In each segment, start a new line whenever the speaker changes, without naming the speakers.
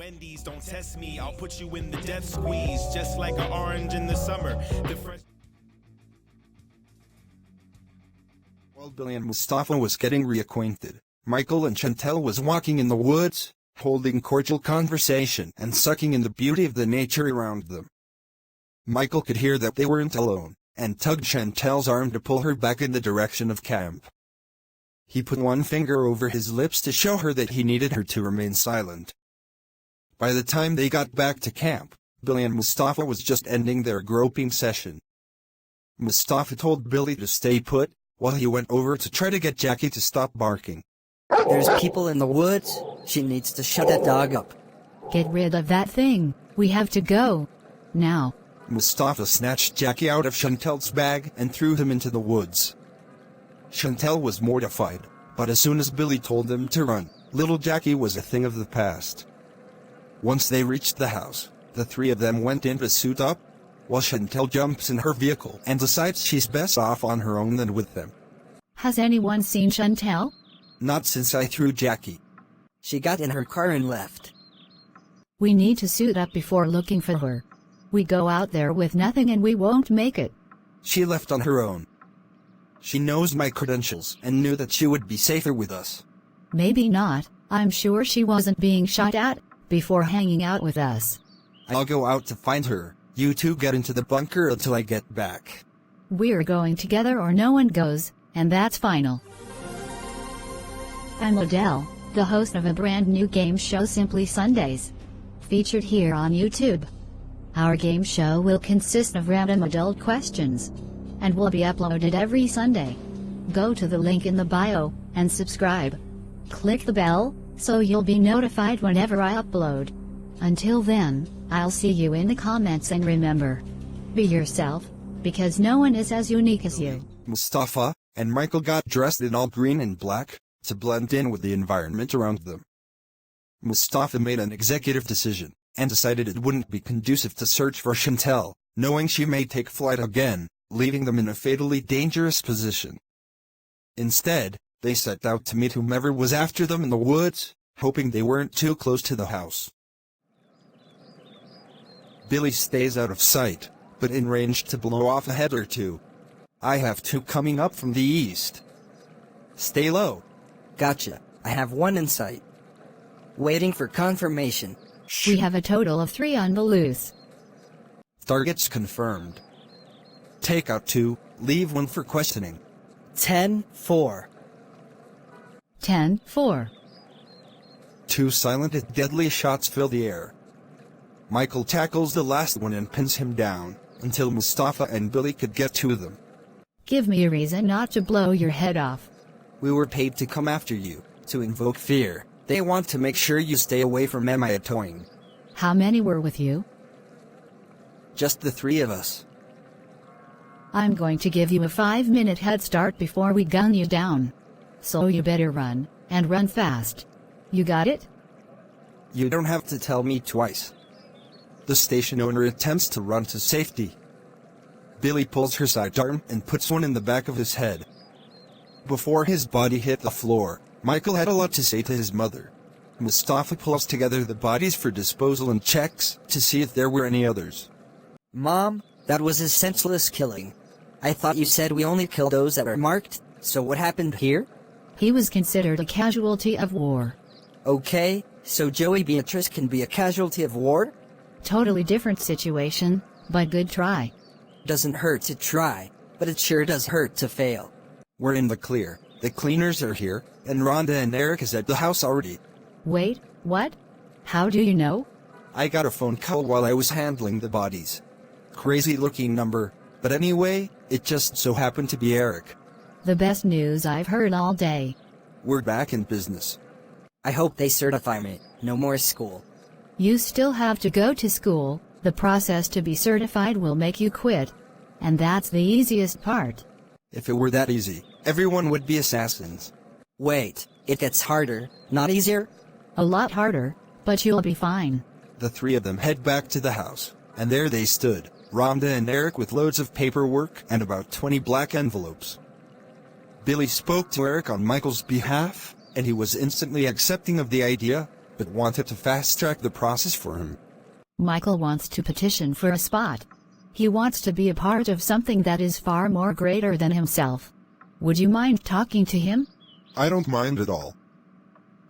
Wendy's, don't test me. I'll put you in the death squeeze, just like an orange in the summer. The fresh.
While Billy and Mustafa was getting reacquainted, Michael and Chantel was walking in the woods, holding cordial conversation and sucking in the beauty of the nature around them. Michael could hear that they weren't alone, and tugged Chantel's arm to pull her back in the direction of camp. He put one finger over his lips to show her that he needed her to remain silent. By the time they got back to camp, Billy and Mustafa was just ending their groping session. Mustafa told Billy to stay put, while he went over to try to get Jackie to stop barking.
There's people in the woods. She needs to shut that dog up.
Get rid of that thing. We have to go. Now.
Mustafa snatched Jackie out of Chantel's bag and threw him into the woods. Chantel was mortified, but as soon as Billy told them to run, little Jackie was a thing of the past. Once they reached the house, the three of them went in to suit up, while Chantel jumps in her vehicle and decides she's best off on her own than with them.
Has anyone seen Chantel?
Not since I threw Jackie.
She got in her car and left.
We need to suit up before looking for her. We go out there with nothing and we won't make it.
She left on her own. She knows my credentials and knew that she would be safer with us.
Maybe not. I'm sure she wasn't being shot at before hanging out with us.
I'll go out to find her. You two get into the bunker until I get back.
We're going together or no one goes, and that's final. I'm Adele, the host of a brand new game show Simply Sundays. Featured here on YouTube. Our game show will consist of random adult questions, and will be uploaded every Sunday. Go to the link in the bio, and subscribe. Click the bell, so you'll be notified whenever I upload. Until then, I'll see you in the comments and remember, be yourself, because no one is as unique as you.
Mustafa and Michael got dressed in all green and black, to blend in with the environment around them. Mustafa made an executive decision, and decided it wouldn't be conducive to search for Chantel, knowing she may take flight again, leaving them in a fatally dangerous position. Instead, they set out to meet whomever was after them in the woods, hoping they weren't too close to the house. Billy stays out of sight, but in range to blow off a head or two. I have two coming up from the east. Stay low.
Gotcha. I have one in sight. Waiting for confirmation.
We have a total of 3 on the loose.
Targets confirmed. Take out 2, leave 1 for questioning.
10-4.
10-4.
2 silent yet deadly shots fill the air. Michael tackles the last one and pins him down, until Mustafa and Billy could get to them.
Give me a reason not to blow your head off.
We were paid to come after you, to invoke fear. They want to make sure you stay away from Mayatoing.
How many were with you?
Just the 3 of us.
I'm going to give you a 5-minute head start before we gun you down. So you better run, and run fast. You got it?
You don't have to tell me twice.
The station owner attempts to run to safety. Billy pulls her sidearm and puts one in the back of his head. Before his body hit the floor, Michael had a lot to say to his mother. Mustafa pulls together the bodies for disposal and checks to see if there were any others.
Mom, that was a senseless killing. I thought you said we only kill those that are marked, so what happened here?
He was considered a casualty of war.
Okay, so Joey Beatrice can be a casualty of war?
Totally different situation, but good try.
Doesn't hurt to try, but it sure does hurt to fail.
We're in the clear. The cleaners are here, and Rhonda and Eric is at the house already.
Wait, what? How do you know?
I got a phone call while I was handling the bodies. Crazy looking number, but anyway, it just so happened to be Eric.
The best news I've heard all day.
We're back in business.
I hope they certify me. No more school.
You still have to go to school. The process to be certified will make you quit. And that's the easiest part.
If it were that easy, everyone would be assassins.
Wait, it gets harder, not easier?
A lot harder, but you'll be fine.
The 3 of them head back to the house, and there they stood, Rhonda and Eric with loads of paperwork and about 20 black envelopes. Billy spoke to Eric on Michael's behalf, and he was instantly accepting of the idea, but wanted to fast-track the process for him.
Michael wants to petition for a spot. He wants to be a part of something that is far more greater than himself. Would you mind talking to him?
I don't mind at all.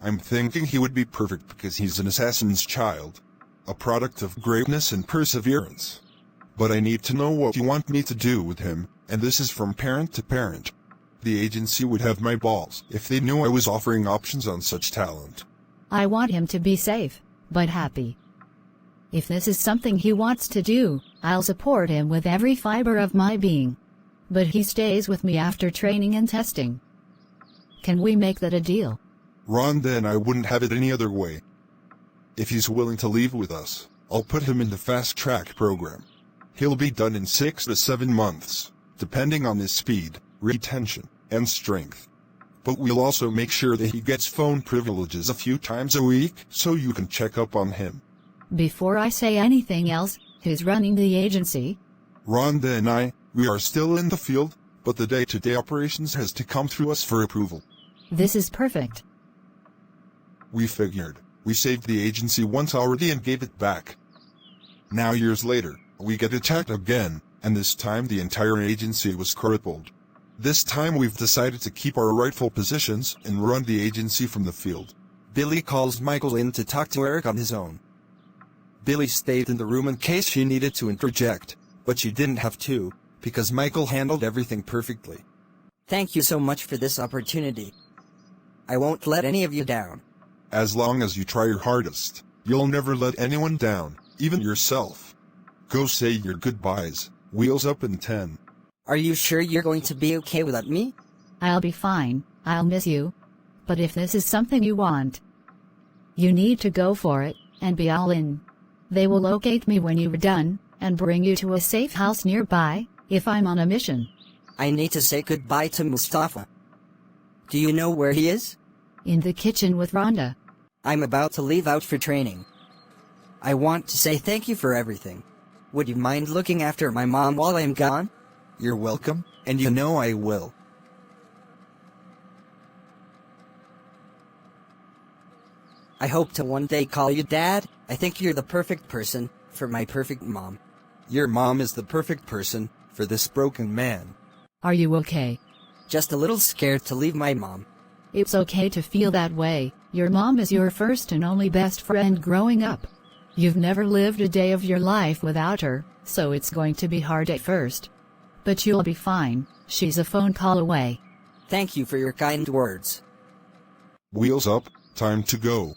I'm thinking he would be perfect because he's an assassin's child, a product of greatness and perseverance. But I need to know what you want me to do with him, and this is from parent to parent. The agency would have my balls if they knew I was offering options on such talent.
I want him to be safe, but happy. If this is something he wants to do, I'll support him with every fiber of my being. But he stays with me after training and testing. Can we make that a deal?
Rhonda and I wouldn't have it any other way. If he's willing to leave with us, I'll put him in the fast-track program. He'll be done in 6 to 7 months, depending on his speed, retention, and strength. But we'll also make sure that he gets phone privileges a few times a week so you can check up on him.
Before I say anything else, who's running the agency?
Rhonda and we are still in the field, but the day-to-day operations has to come through us for approval.
This is perfect.
We figured. We saved the agency once already and gave it back. Now years later, we get attacked again, and this time the entire agency was crippled. This time we've decided to keep our rightful positions and run the agency from the field.
Billy calls Michael in to talk to Eric on his own. Billy stayed in the room in case she needed to interject, but she didn't have to, because Michael handled everything perfectly.
Thank you so much for this opportunity. I won't let any of you down.
As long as you try your hardest, you'll never let anyone down, even yourself. Go say your goodbyes. Wheels up in 10.
Are you sure you're going to be okay without me?
I'll be fine, I'll miss you. But if this is something you want, you need to go for it, and be all in. They will locate me when you're done, and bring you to a safe house nearby, if I'm on a mission.
I need to say goodbye to Mustafa. Do you know where he is?
In the kitchen with Rhonda.
I'm about to leave out for training. I want to say thank you for everything. Would you mind looking after my mom while I'm gone?
You're welcome, and you know I will.
I hope to one day call you Dad. I think you're the perfect person for my perfect mom.
Your mom is the perfect person for this broken man.
Are you okay?
Just a little scared to leave my mom.
It's okay to feel that way. Your mom is your first and only best friend growing up. You've never lived a day of your life without her, so it's going to be hard at first. But you'll be fine. She's a phone call away.
Thank you for your kind words.
Wheels up, time to go.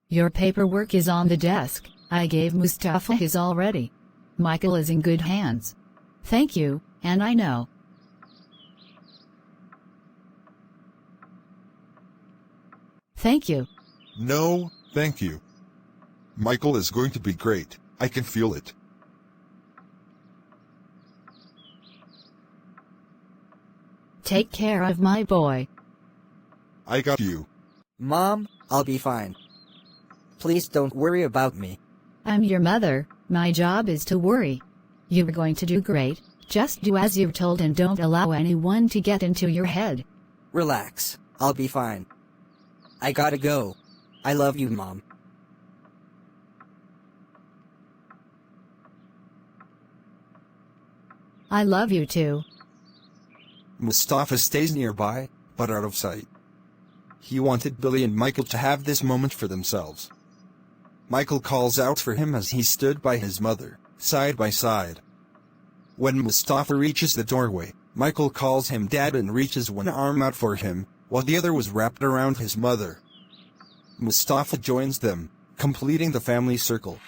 Your paperwork is on the desk. I gave Mustafa his already. Michael is in good hands. Thank you, and I know. Thank you.
No, thank you. Michael is going to be great. I can feel it.
Take care of my boy.
I got you.
Mom, I'll be fine. Please don't worry about me.
I'm your mother. My job is to worry. You're going to do great. Just do as you're told and don't allow anyone to get into your head.
Relax. I'll be fine. I gotta go. I love you, Mom.
I love you too.
Mustafa stays nearby, but out of sight. He wanted Billy and Michael to have this moment for themselves. Michael calls out for him as he stood by his mother, side by side. When Mustafa reaches the doorway, Michael calls him Dad and reaches one arm out for him, while the other was wrapped around his mother. Mustafa joins them, completing the family circle.